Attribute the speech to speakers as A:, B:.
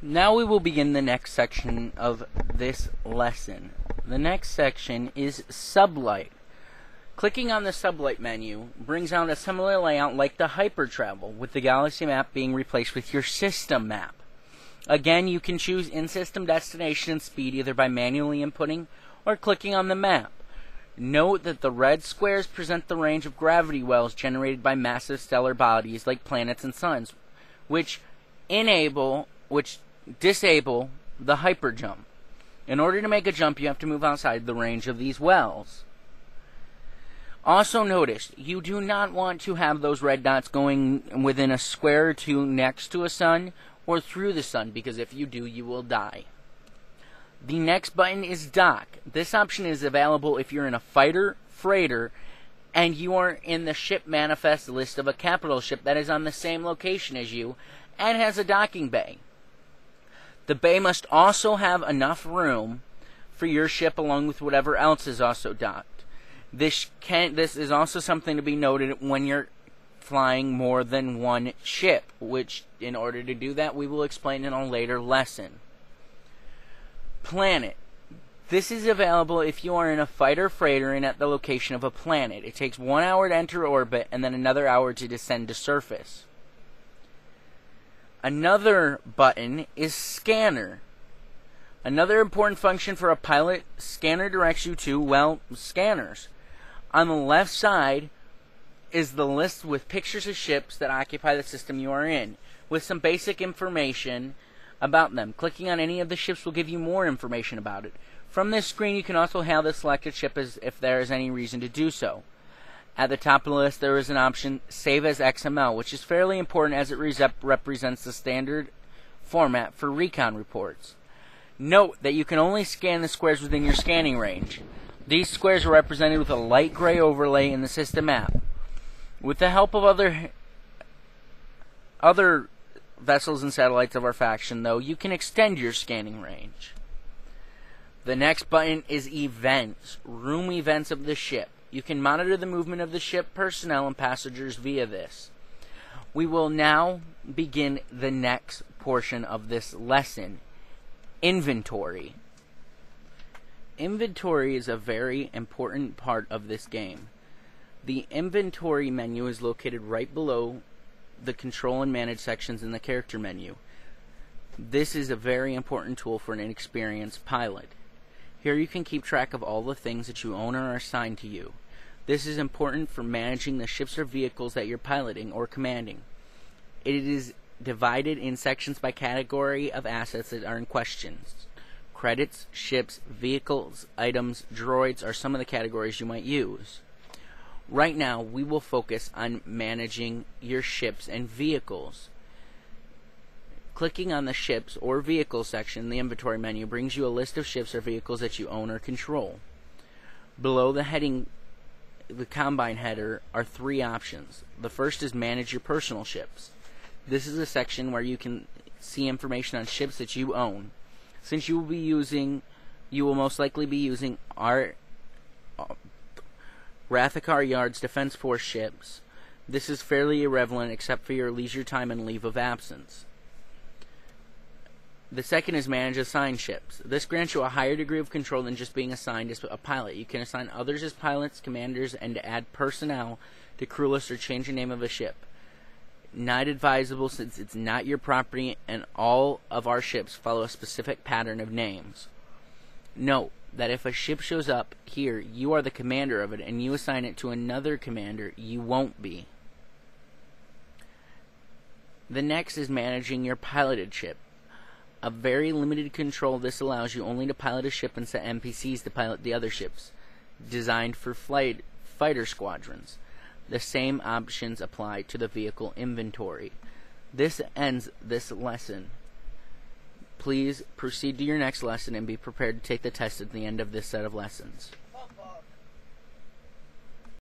A: Now we will begin the next section of this lesson. The next section is Sublight. Clicking on the Sublight menu brings out a similar layout like the Hypertravel, with the Galaxy map being replaced with your system map. Again, you can choose in-system destination and speed either by manually inputting or clicking on the map. Note that the red squares present the range of gravity wells generated by massive stellar bodies like planets and suns, which disable the hyperjump. In order to make a jump, you have to move outside the range of these wells. Also notice, you do not want to have those red dots going within a square or two next to a sun or through the sun, because if you do, you will die. The next button is Dock. This option is available if you're in a fighter, freighter, and you are in the ship manifest list of a capital ship that is on the same location as you and has a docking bay. The bay must also have enough room for your ship along with whatever else is also docked. This is also something to be noted when you're flying more than one ship, which in order to do that we will explain in a later lesson. Planet. This is available if you are in a fighter freighter and at the location of a planet. It takes 1 hour to enter orbit and then another hour to descend to surface. Another button is Scanner. Another important function for a pilot, Scanner directs you to, well, scanners. On the left side is the list with pictures of ships that occupy the system you are in, with some basic information about them. Clicking on any of the ships will give you more information about it. From this screen, you can also hail the selected ship if there is any reason to do so. At the top of the list, there is an option, Save as XML, which is fairly important as it represents the standard format for recon reports. Note that you can only scan the squares within your scanning range. These squares are represented with a light gray overlay in the system app. With the help of other vessels and satellites of our faction, though, you can extend your scanning range. The next button is Events, room events of the ship. You can monitor the movement of the ship, personnel, and passengers via this. We will now begin the next portion of this lesson, Inventory. Inventory is a very important part of this game. The Inventory menu is located right below the Control and Manage sections in the Character menu. This is a very important tool for an inexperienced pilot. Here you can keep track of all the things that you own or are assigned to you. This is important for managing the ships or vehicles that you're piloting or commanding. It is divided in sections by category of assets that are in question. Credits, ships, vehicles, items, droids are some of the categories you might use. Right now, we will focus on managing your ships and vehicles. Clicking on the ships or vehicles section in the inventory menu brings you a list of ships or vehicles that you own or control. Below the heading, the Combine header, are 3 options. The first is Manage your personal ships. This is a section where you can see information on ships that you own. Since you will most likely be using our Rathakar Yard's Defense Force ships, this is fairly irrelevant except for your leisure time and leave of absence. The second is Manage assigned ships. This grants you a higher degree of control than just being assigned as a pilot. You can assign others as pilots, commanders, and add personnel to crew lists or change the name of a ship. Not advisable since it's not your property and all of our ships follow a specific pattern of names. Note that if a ship shows up here, you are the commander of it and you assign it to another commander, you won't be. The next is managing your piloted ship. A very limited control, this allows you only to pilot a ship and set NPCs to pilot the other ships, designed for fighter squadrons. The same options apply to the vehicle inventory. This ends this lesson. Please proceed to your next lesson and be prepared to take the test at the end of this set of lessons.